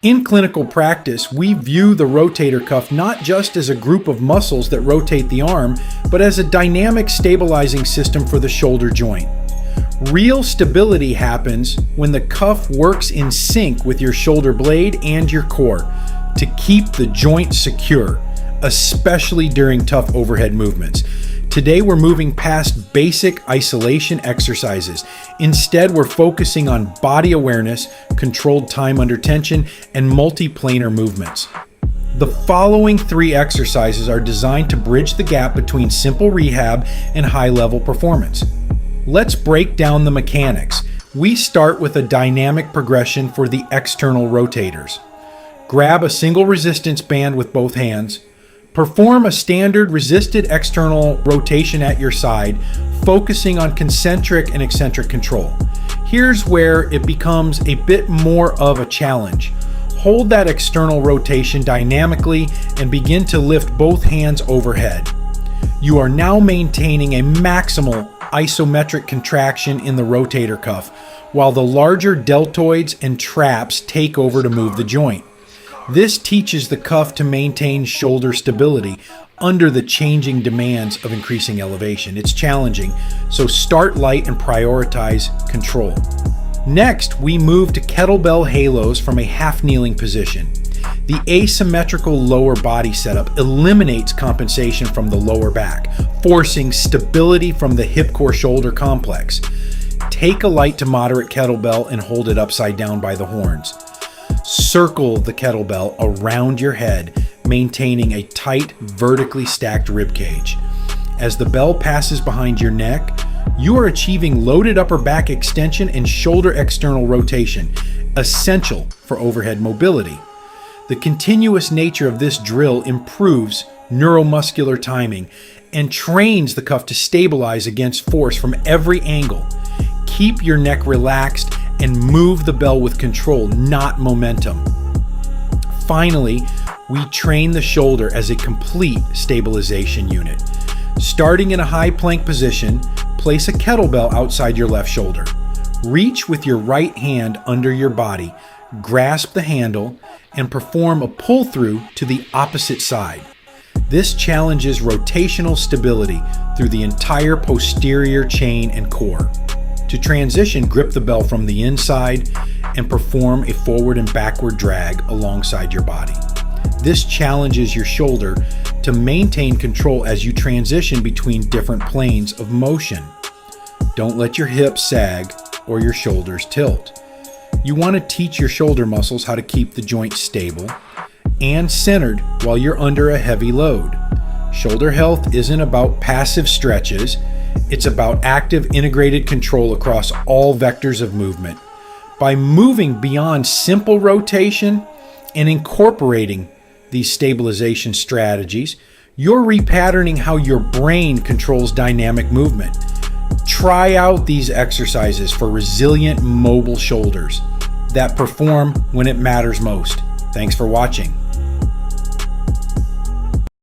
In clinical practice, we view the rotator cuff not just as a group of muscles that rotate the arm, but as a dynamic stabilizing system for the shoulder joint. Real stability happens when the cuff works in sync with your shoulder blade and your core to keep the joint secure, especially during tough overhead movements. Today we're moving past basic isolation exercises. Instead, we're focusing on body awareness, controlled time under tension, and multiplanar movements. The following 3 exercises are designed to bridge the gap between simple rehab and high-level performance. Let's break down the mechanics. We start with a dynamic progression for the external rotators. Grab a single resistance band with both hands. Perform a standard resisted external rotation at your side, focusing on concentric and eccentric control. Here's where it becomes a bit more of a challenge. Hold that external rotation dynamically and begin to lift both hands overhead. You are now maintaining a maximal isometric contraction in the rotator cuff, while the larger deltoids and traps take over to move the joint. This teaches the cuff to maintain shoulder stability under the changing demands of increasing elevation. It's challenging, so start light and prioritize control. Next, we move to kettlebell halos from a half-kneeling position. The asymmetrical lower body setup eliminates compensation from the lower back, forcing stability from the hip-core shoulder complex. Take a light to moderate kettlebell and hold it upside down by the horns. Circle the kettlebell around your head, maintaining a tight, vertically stacked rib cage. As the bell passes behind your neck, you are achieving loaded upper back extension and shoulder external rotation, essential for overhead mobility. The continuous nature of this drill improves neuromuscular timing and trains the cuff to stabilize against force from every angle. Keep your neck relaxed and move the bell with control, not momentum. Finally, we train the shoulder as a complete stabilization unit. Starting in a high plank position, place a kettlebell outside your left shoulder. Reach with your right hand under your body, grasp the handle, and perform a pull-through to the opposite side. This challenges rotational stability through the entire posterior chain and core. To transition, grip the bell from the inside and perform a forward and backward drag alongside your body. This challenges your shoulder to maintain control as you transition between different planes of motion. Don't let your hips sag or your shoulders tilt. You want to teach your shoulder muscles how to keep the joint stable and centered while you're under a heavy load. Shoulder health isn't about passive stretches. It's about active integrated control across all vectors of movement. By moving beyond simple rotation and incorporating these stabilization strategies, you're repatterning how your brain controls dynamic movement. Try out these exercises for resilient, mobile shoulders that perform when it matters most. Thanks for watching.